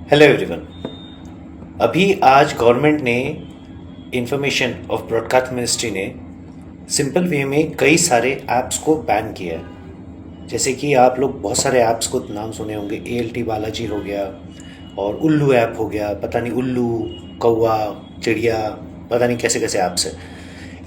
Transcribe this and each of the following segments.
Hello everyone. अभी आज government ने इंफॉर्मेशन ऑफ ब्रॉडकास्ट मिनिस्ट्री ने सिंपल वे में कई सारे ऐप्स को बैन किया है। जैसे कि आप लोग बहुत सारे ऐप्स को नाम सुने होंगे, ALT बालाजी हो गया और उल्लू ऐप हो गया, पता नहीं उल्लू कौवा चिड़िया, पता नहीं कैसे कैसे ऐप्स है।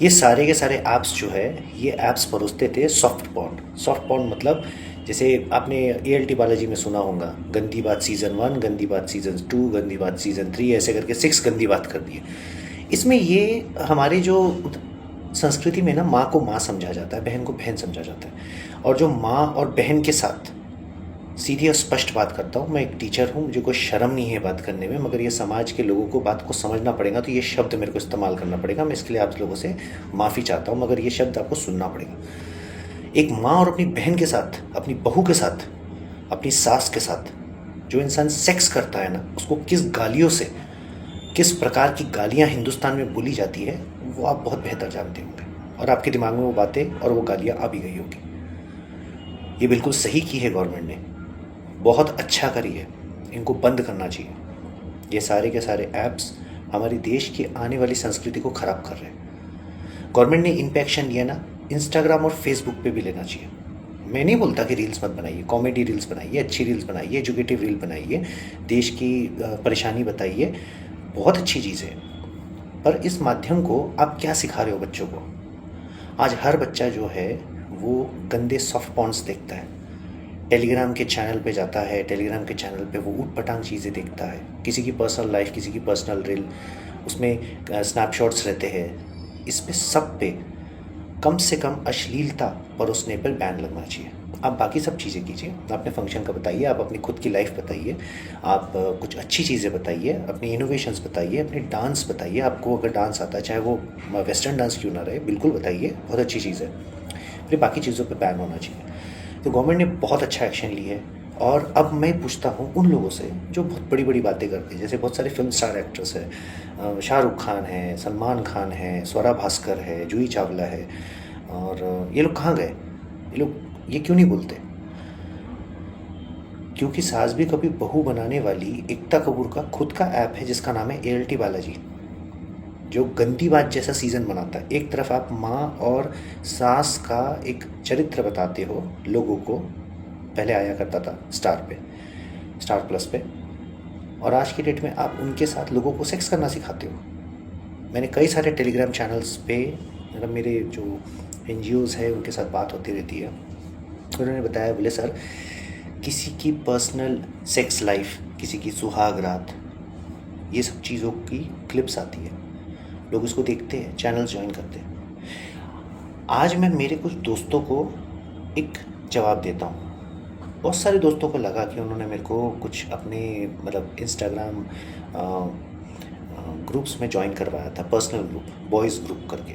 ये सारे के सारे ऐप्स जो है, ये ऐप्स परोसते थे सॉफ्ट पॉर्न। सॉफ्ट पॉर्न मतलब जैसे आपने ALT बालाजी में सुना होगा, गंदी बात सीज़न 1, गंदी बात सीज़न 2, गंदी बात सीज़न 3, ऐसे करके 6 गंदी बात कर दी है। इसमें ये हमारे जो संस्कृति में ना, माँ को माँ समझा जाता है, बहन को बहन समझा जाता है। और जो माँ और बहन के साथ सीधी और स्पष्ट बात करता हूँ, मैं एक टीचर हूँ, मुझे कोई शर्म नहीं है बात करने में, मगर ये समाज के लोगों को बात को समझना पड़ेगा, तो ये शब्द मेरे को इस्तेमाल करना पड़ेगा। मैं इसके लिए आप लोगों से माफ़ी चाहता हूँ, मगर ये शब्द आपको सुनना पड़ेगा। एक माँ और अपनी बहन के साथ, अपनी बहू के साथ, अपनी सास के साथ जो इंसान सेक्स करता है ना, उसको किस गालियों से, किस प्रकार की गालियाँ हिंदुस्तान में बोली जाती है, वो आप बहुत बेहतर जानते होंगे। और आपके दिमाग में वो बातें और वो गालियाँ आ भी गई होगी। ये बिल्कुल सही की है गवर्नमेंट ने, बहुत अच्छा करी है, इनको बंद करना चाहिए। ये सारे के सारे ऐप्स हमारे देश की आने वाली संस्कृति को ख़राब कर रहे हैं। गवर्नमेंट ने इन पे एक्शन लिया ना, इंस्टाग्राम और फेसबुक पे भी लेना चाहिए। मैं नहीं बोलता कि रील्स मत बनाइए, कॉमेडी रील्स बनाइए, अच्छी रील्स बनाइए, एजुकेटिव रील बनाइए, देश की परेशानी बताइए, बहुत अच्छी चीज़ है। पर इस माध्यम को आप क्या सिखा रहे हो बच्चों को? आज हर बच्चा जो है वो गंदे सॉफ्ट पॉर्न्स देखता है, टेलीग्राम के चैनल पे जाता है, टेलीग्राम के चैनल पे वो ऊट पटांग चीज़ें देखता है, किसी की पर्सनल लाइफ, किसी की पर्सनल रील, उसमें स्नैपशॉट्स रहते हैं। इस पे सब पे कम से कम अश्लीलता परोसने पर बैन लगना चाहिए। आप बाकी सब चीज़ें कीजिए, अपने फंक्शन का बताइए, आप अपनी खुद की लाइफ बताइए, आप कुछ अच्छी चीज़ें बताइए, अपनी इनोवेशंस बताइए, अपनी डांस बताइए। आपको अगर डांस आता है, चाहे वो वेस्टर्न डांस क्यों ना रहे, बिल्कुल बताइए, बहुत अच्छी चीज़ है। फिर बाकी चीज़ों पे बैन होना चाहिए। तो गवर्नमेंट ने बहुत अच्छा एक्शन लिया है। और अब मैं पूछता हूँ उन लोगों से जो बहुत बड़ी बड़ी बातें करते हैं, जैसे बहुत सारे फिल्म स्टार एक्टर्स हैं, शाहरुख खान है, सलमान खान है, स्वरा भास्कर है, जूही चावला है, और ये लोग कहाँ गए? ये लोग ये क्यों नहीं बोलते? क्योंकि सास भी कभी बहू बनाने वाली एकता कपूर का खुद का ऐप है जिसका नाम है ALT बालाजी, जो गंदी बात जैसा सीज़न बनाता है। एक तरफ आप माँ और सास का एक चरित्र बताते हो लोगों को, पहले आया करता था स्टार पे, स्टार प्लस पे, और आज की डेट में आप उनके साथ लोगों को सेक्स करना सिखाते हो। मैंने कई सारे टेलीग्राम चैनल्स पे, मतलब मेरे जो NGOs है उनके साथ बात होती रहती है, उन्होंने बताया, बोले सर किसी की पर्सनल सेक्स लाइफ, किसी की सुहाग रात, ये सब चीज़ों की क्लिप्स आती है, लोग उसको देखते हैं, चैनल्स ज्वाइन करते हैं। आज मैं मेरे कुछ दोस्तों को एक जवाब देता हूँ। बहुत सारे दोस्तों को लगा कि उन्होंने मेरे को कुछ अपने मतलब इंस्टाग्राम ग्रुप्स में ज्वाइन करवाया था, पर्सनल ग्रुप, बॉयज़ ग्रुप करके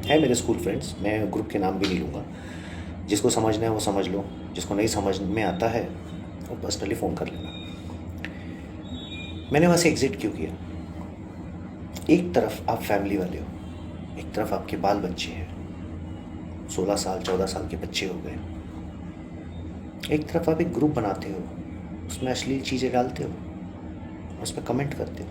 है, मेरे स्कूल फ्रेंड्स। मैं ग्रुप के नाम भी नहीं लूँगा, जिसको समझना है वो समझ लो, जिसको नहीं समझ में आता है वो पर्सनली फ़ोन कर लेना। मैंने वहाँ से एग्ज़िट क्यों किया? एक तरफ आप फैमिली वाले हो, एक तरफ आपके बाल बच्चे हैं, 16 साल 14 साल के बच्चे हो गए, एक तरफ आप एक ग्रुप बनाते हो, उसमें अश्लील चीज़ें डालते हो, उस पर कमेंट करते हो।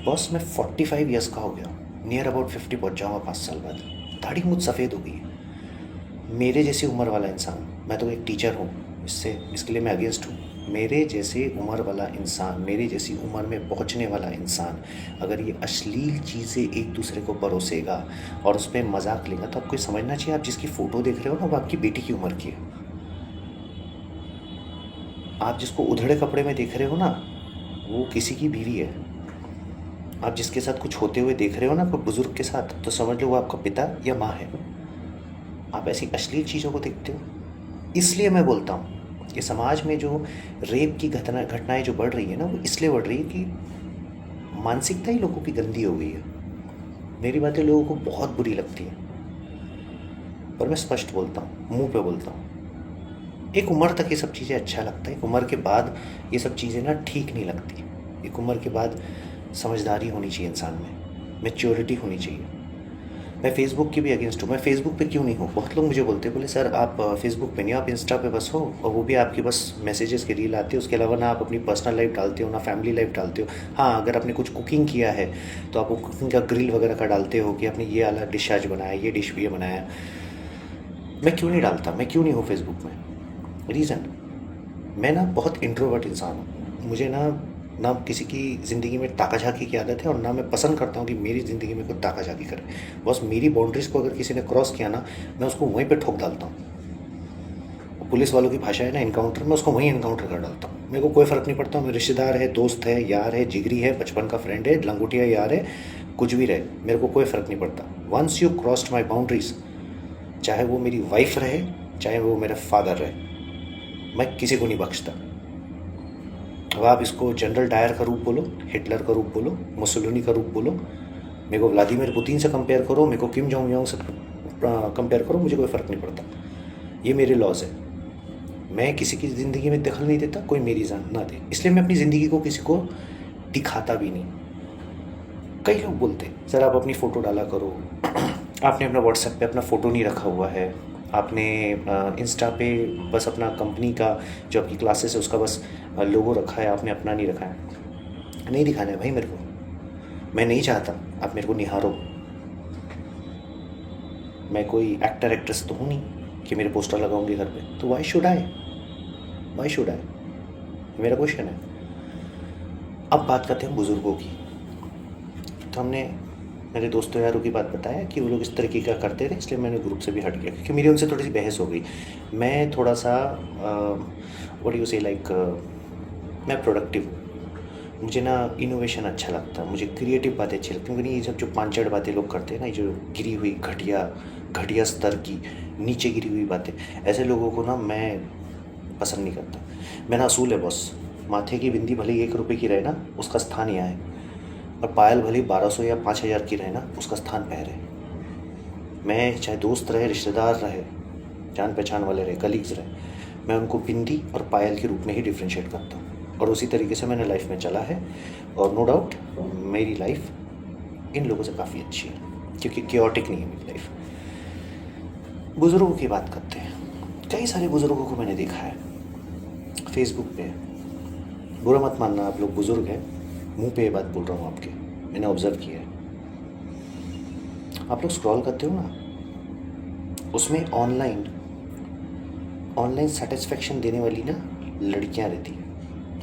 बॉस मैं 45 ईयर्स का हो गया, नियर अबाउट 50 पहुँच जाऊँगा 5 साल बाद, दाढ़ी मुझ सफ़ेद हो गई है। मेरे जैसी उम्र वाला इंसान, मैं तो एक टीचर हूँ, इसके लिए मैं अगेंस्ट हूँ। मेरे जैसे उम्र वाला इंसान, मेरी जैसी उम्र में पहुँचने वाला इंसान अगर ये अश्लील चीज़ें एक दूसरे को परोसेगा और उस पर मजाक लेगा, तो आपको ये समझना चाहिए, आप जिसकी फ़ोटो देख रहे हो ना, वो आपकी बेटी की उम्र की है। आप जिसको उधड़े कपड़े में देख रहे हो ना, वो किसी की बीवी है। आप जिसके साथ कुछ होते हुए देख रहे हो ना, कोई बुज़ुर्ग के साथ, तो समझ लो वो आपका पिता या माँ है। आप ऐसी अश्लील चीज़ों को देखते हो। इसलिए मैं बोलता हूँ कि समाज में जो रेप की घटनाएं जो बढ़ रही है ना, वो इसलिए बढ़ रही है कि मानसिकता ही लोगों की गंदी हो गई है। मेरी बातें लोगों को बहुत बुरी लगती है, पर मैं स्पष्ट बोलता हूँ, मुंह पे बोलता हूँ। एक उम्र तक ये सब चीज़ें अच्छा लगता है, एक उम्र के बाद ये सब चीज़ें ना ठीक नहीं लगती। एक उम्र के बाद समझदारी होनी चाहिए इंसान में, मैच्योरिटी होनी चाहिए। मैं फ़ेसबुक की भी अगेंस्ट हूँ। मैं फ़ेसबुक पे क्यों नहीं हूँ? बहुत लोग मुझे बोलते हैं, बोले सर आप फ़ेसबुक पे नहीं हो, आप इंस्टा पे बस हो, और वो भी आपकी बस मैसेजेस के रील आती है, उसके अलावा ना आप अपनी पर्सनल लाइफ डालते हो, ना फैमिली लाइफ डालते हो। हाँ, अगर आपने कुछ कुकिंग किया है तो आप वो कुकिंग का ग्रिल वगैरह का डालते हो कि आपने ये वाला डिश आज बनाया, ये डिश भी ये बनाया। मैं क्यों नहीं डालता, मैं क्यों नहीं हूँ फ़ेसबुक में? रीज़न, मैं ना बहुत इंट्रोवर्ट इंसान हूँ। मुझे ना ना किसी की ज़िंदगी में ताका झाकी की आदत है, और ना मैं पसंद करता हूँ कि मेरी ज़िंदगी में कोई ताका झाकी करे। बस मेरी बाउंड्रीज़ को अगर किसी ने क्रॉस किया ना, मैं उसको वहीं पे ठोक डालता हूँ। पुलिस वालों की भाषा है ना इनकाउंटर, में उसको वहीं इनकाउंटर कर डालता हूँ। मेरे को कोई फ़र्क नहीं पड़ता, मेरे रिश्तेदार है, दोस्त है, यार है, जिगरी है, बचपन का फ्रेंड है, लंगोटिया यार है, कुछ भी रहे, मेरे को कोई फ़र्क नहीं पड़ता। Once you crossed my boundaries, चाहे वो मेरी वाइफ रहे, चाहे वो मेरा फादर रहे, मैं किसी को नहीं बख्शता। अब आप इसको जनरल डायर का रूप बोलो, हिटलर का रूप बोलो, मुसोलिनी का रूप बोलो, मेरे को व्लादिमीर पुतिन से कंपेयर करो, मेरे को किम जोंग योंग से कंपेयर करो, मुझे कोई फ़र्क नहीं पड़ता। ये मेरे लॉज है। मैं किसी की ज़िंदगी में दखल नहीं देता, कोई मेरी जान ना दे, इसलिए मैं अपनी ज़िंदगी को किसी को दिखाता भी नहीं। कई लोग बोलते सर आप अपनी फ़ोटो डाला करो, आपने अपना व्हाट्सएप पे अपना फ़ोटो नहीं रखा हुआ है, आपने इंस्टा पे बस अपना कंपनी का जो आपकी क्लासेस है उसका बस लोगो रखा है, आपने अपना नहीं रखा है। नहीं दिखाना है भाई मेरे को, मैं नहीं चाहता आप मेरे को निहारो। मैं कोई एक्टर एक्ट्रेस तो हूँ नहीं कि मेरे पोस्टर लगाऊंगे घर पे, तो why should I, why should I, मेरा क्वेश्चन है। अब बात करते हैं बुज़ुर्गों की। तो हमने मेरे दोस्तों यारों की बात बताया कि वो लोग इस तरीके का करते थे, इसलिए मैंने ग्रुप से भी हट गया, क्योंकि मेरी उनसे थोड़ी सी बहस हो गई। मैं थोड़ा सा व्हाट यू से लाइक, मैं प्रोडक्टिव हूँ, मुझे ना इनोवेशन अच्छा लगता है, मुझे क्रिएटिव बातें अच्छी लगती हैं। क्योंकि ये सब जो पांचड़ बातें लोग करते हैं ना, ये जो गिरी हुई घटिया घटिया स्तर की नीचे गिरी हुई बातें, ऐसे लोगों को ना मैं पसंद नहीं करता। मेरा असूल है बॉस, माथे की बिंदी भले ही 1 रुपये की रहे ना, उसका स्थान यहाँ है, और पायल भले 1200 या 5000 की रहे ना, उसका स्थान पैर है। मैं चाहे दोस्त रहे, रिश्तेदार रहे, जान पहचान वाले रहे, कलीग्स रहे, मैं उनको बिंदी और पायल के रूप में ही डिफ्रेंशिएट करता हूँ, और उसी तरीके से मैंने लाइफ में चला है। और नो डाउट मेरी लाइफ इन लोगों से काफ़ी अच्छी है, क्योंकि क्योटिक नहीं है मेरी लाइफ। बुज़ुर्गों की बात करते हैं। कई सारे बुज़ुर्गों को मैंने देखा है फेसबुक पे, बुरा मत मानना, आप लोग बुज़ुर्ग हैं, मुंह पे ये बात बोल रहा हूँ आपके, मैंने ऑब्ज़र्व किया है। आप लोग स्क्रॉल करते हो ना, उसमें ऑनलाइन ऑनलाइन सेटिस्फेक्शन देने वाली ना लड़कियां रहती हैं,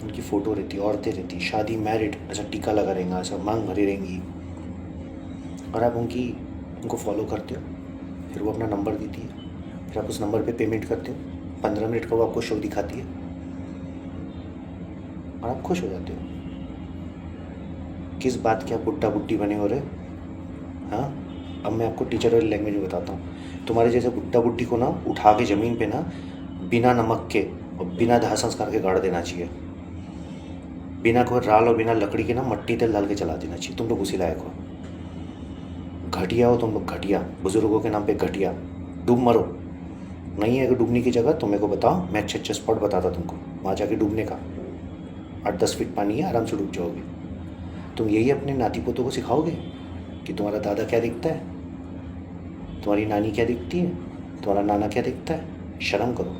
उनकी फ़ोटो रहती है, औरतें रहती, शादी मैरिड, ऐसा टीका लगा रहेगा, ऐसा मांग भरी रहेंगी, और आप उनको फॉलो करते हो, फिर वो अपना नंबर देती है, फिर आप उस नंबर पे पेमेंट करते हो, 15 मिनट का वो आपको शो दिखाती है, और आप खुश हो जाते हो। किस बात के आप बुड्ढा बुड्ढी बने हो रहे? हाँ, अब मैं आपको टीचर वाली लैंग्वेज में बताता हूँ। तुम्हारे जैसे बुड्ढा बुड्ढी को ना उठा के ज़मीन पे ना बिना नमक के और बिना दाह संस्कार के गाड़ देना चाहिए, बिना कोई राल और बिना लकड़ी के ना मट्टी तेल डाल के जला देना चाहिए। तुम लोग उसी लायक हो, घटिया हो तुम लोग, घटिया, बुज़ुर्गों के नाम पे घटिया। डूब मरो, नहीं है अगर डूबने की जगह तो मेरे को बताओ, मैं अच्छे अच्छे स्पॉट बताता तुमको, वहाँ जाके डूबने का। 8-10 फीट पानी है, आराम से डूब जाओगे। तुम यही अपने नाती पोतों को सिखाओगे कि तुम्हारा दादा क्या दिखता है, तुम्हारी नानी क्या दिखती है, तुम्हारा नाना क्या दिखता है? शर्म करो,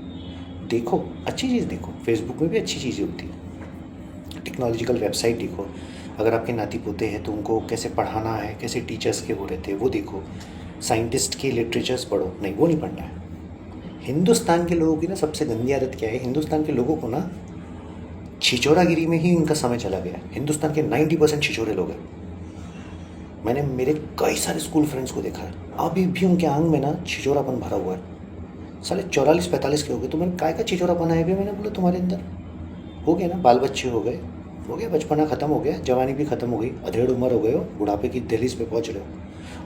देखो अच्छी चीज़ देखो, फेसबुक में भी अच्छी चीज़ें होती है, टेक्नोलॉजिकल वेबसाइट देखो। अगर आपके नाती पोते हैं तो उनको कैसे पढ़ाना है, कैसे टीचर्स के वो रहते हैं वो देखो। साइंटिस्ट के लिटरेचर्स पढ़ो, नहीं वो नहीं पढ़ना है। हिंदुस्तान के लोगों की ना सबसे गंदी आदत क्या है, हिंदुस्तान के लोगों को ना छिछोरागिरी में ही उनका समय चला गया। हिंदुस्तान के 90% छिछोरे लोग हैं। मैंने मेरे कई सारे स्कूल फ्रेंड्स को देखा है, अभी भी उनके आंग में ना छिछोरापन भरा हुआ है। साले 44-45 के हो गए, तो मैंने काय का छिछोरापन आया भी? मैंने बोला तुम्हारे अंदर हो गया ना, बाल बच्चे हो गए, बचपना ख़त्म हो गया, जवानी भी ख़त्म हो गई, अधेड़ उम्र हो गए हो, बुढ़ापे की दहलीज पे पहुँच रहे हो।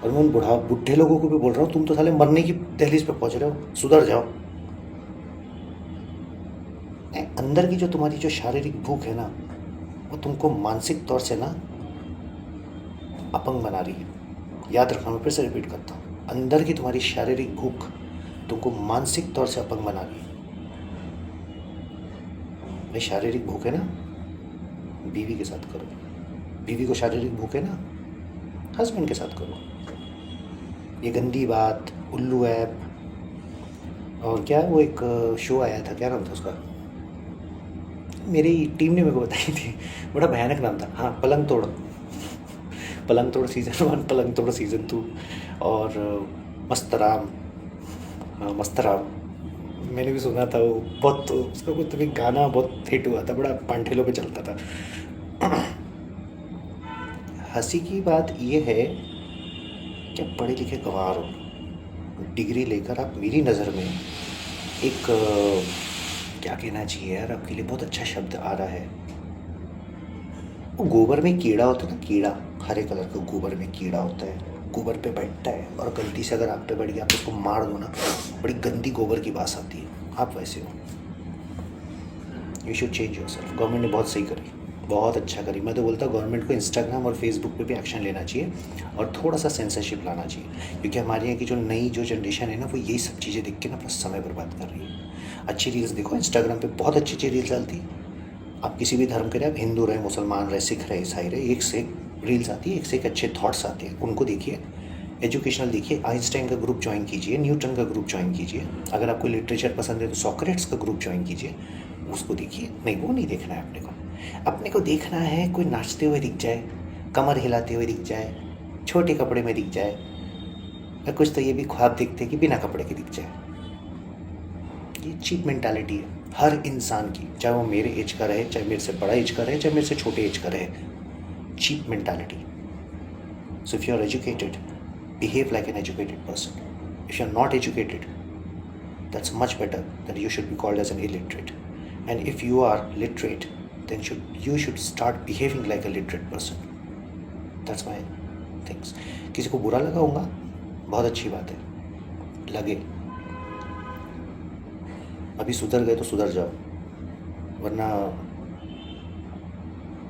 और मैं उन बुढ़े लोगों को भी बोल रहा हूँ, तुम तो साले मरने की दहलीज पे पहुँच रहे हो, सुधर जाओ। अंदर की जो तुम्हारी जो शारीरिक भूख है ना, वो तुमको मानसिक तौर से ना अपंग बना रही है। याद रखना, मैं फिर से रिपीट करता हूँ, अंदर की तुम्हारी शारीरिक भूख तुमको मानसिक तौर से अपंग बना रही है। भाई शारीरिक भूख है ना, बीवी के साथ करो। बीवी को शारीरिक भूख है ना, हस्बैंड के साथ करो। ये गंदी बात, उल्लू ऐप, और क्या वो एक शो आया था, क्या नाम था उसका, मेरी टीम ने मेरे को बताई थी, बड़ा भयानक नाम था, हाँ पलंग तोड़। पलंग तोड़ सीज़न 1, पलंग तोड़ सीज़न 2, और मस्तराम, हाँ मस्तराम। मैंने भी सुना था वो, बहुत उसका कुछ तो भी गाना बहुत हिट हुआ था, बड़ा पांठेलों पे चलता था। हंसी की बात ये है कि आप पढ़े लिखे गंवार हो, डिग्री लेकर आप मेरी नज़र में एक क्या कहना चाहिए यार, आपके लिए बहुत अच्छा शब्द आ रहा है, वो गोबर में कीड़ा होता है ना, कीड़ा, हरे कलर का गोबर में कीड़ा होता है, गोबर पे बैठता है और गलती से अगर आप पे बैठ गया, आप उसको मार दो ना, बड़ी गंदी गोबर की बास आती है, आप वैसे हो। You should change your self. Government ने बहुत सही करी, बहुत अच्छा करी। मैं तो बोलता हूँ गवर्नमेंट को इंस्टाग्राम और फेसबुक पे भी एक्शन लेना चाहिए और थोड़ा सा सेंसरशिप लाना चाहिए, क्योंकि हमारे यहाँ की जो नई जो जनरेशन है ना, वो यही सब चीज़ें देख के ना अपना समय बर्बाद कर रही है। अच्छी रील्स देखो, इंस्टाग्राम पे बहुत अच्छी अच्छी रील्स डालती है, आप किसी भी धर्म के रहे, आप हिंदू रहे, मुसलमान रहे, सिख रहे, ईसाई रहे, एक से एक रील्स आती है, एक से एक अच्छे थॉट्स आते हैं, उनको देखिए। एजुकेशनल देखिए, आइंस्टाइन का ग्रुप ज्वाइन कीजिए, न्यूटन का ग्रुप ज्वाइन कीजिए। अगर आपको लिटरेचर पसंद है तो सॉक्रेट्स का ग्रुप ज्वाइन कीजिए, उसको देखिए। नहीं, वो नहीं देखना है अपने को। अपने को देखना है कोई नाचते हुए दिख जाए, कमर हिलाते हुए दिख जाए, छोटे कपड़े में दिख जाए, या कुछ तो ये भी ख्वाब देखते हैं कि बिना कपड़े के दिख जाए। ये चीप मेंटालिटी है हर इंसान की, चाहे वो मेरे एज का रहे, चाहे मेरे से बड़ा एज का रहे, चाहे मेरे से छोटे एज का रहे। Cheap mentality. So if you are educated, behave like an educated person. If you're not educated, that's much better than you should be called as an illiterate. And if you are literate, then you should start behaving like a literate person. That's my things. किसी को बुरा लगा होगा, बहुत अच्छी बात है, लगे, अभी सुधर गए तो सुधर जाओ, वरना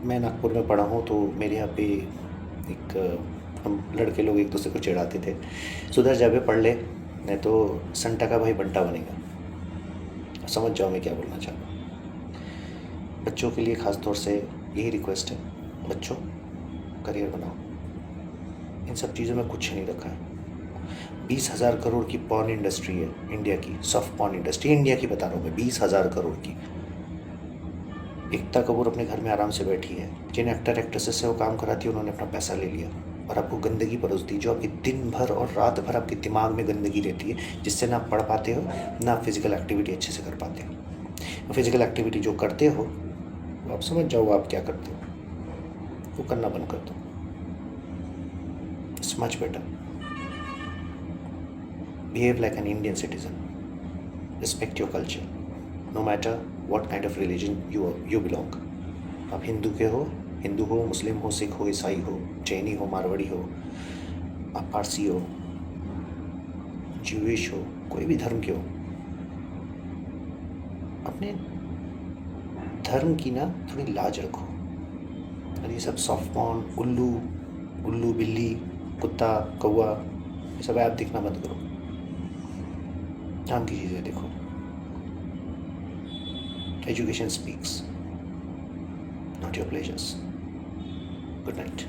मैं नागपुर में पढ़ा हूँ तो मेरे यहाँ पे एक हम लड़के लोग एक दूसरे को चिढ़ाते थे, सुधर जा बे, पढ़ ले, नहीं तो संटा का भाई बंटा बनेगा। समझ जाओ मैं क्या बोलना चाह रहा हूँ। बच्चों के लिए ख़ास तौर से यही रिक्वेस्ट है, बच्चों करियर बनाओ। इन सब चीज़ों में कुछ नहीं रखा है। 20,000 करोड़ की पॉर्न इंडस्ट्री है इंडिया की, सॉफ्ट पॉर्न इंडस्ट्री इंडिया की बता रहा हूँ मैं, 20,000 करोड़ की। एकता कपूर अपने घर में आराम से बैठी है, जिन एक्टर एक्ट्रेसेस से वो काम कराती है उन्होंने अपना पैसा ले लिया और आपको गंदगी परोस दी, जो आपकी दिन भर और रात भर आपके दिमाग में गंदगी रहती है, जिससे ना आप पढ़ पाते हो, ना आप फिज़िकल एक्टिविटी अच्छे से कर पाते हो। फिज़िकल एक्टिविटी जो करते हो, वो आप समझ जाओ आप क्या करते हो, वो करना बंद कर दो। It's much better. Behave like an Indian citizen, respect your culture, no matter what kind of religion you belong. आप हिंदू के हो, हिंदू हो, मुस्लिम हो, सिख हो, ईसाई हो, जैनी हो, मारवाड़ी हो, आप पारसी हो, ज्यूइश हो, कोई भी धर्म के हो, अपने धर्म की ना थोड़ी लाज रखो। और ये सब सॉफ्ट पॉर्न, उल्लू बिल्ली, कुत्ता, कौवा, ये सब ऐप दिखना बंद करो, काम की चीज़ें देखो। Education speaks, not your pleasures. Good night.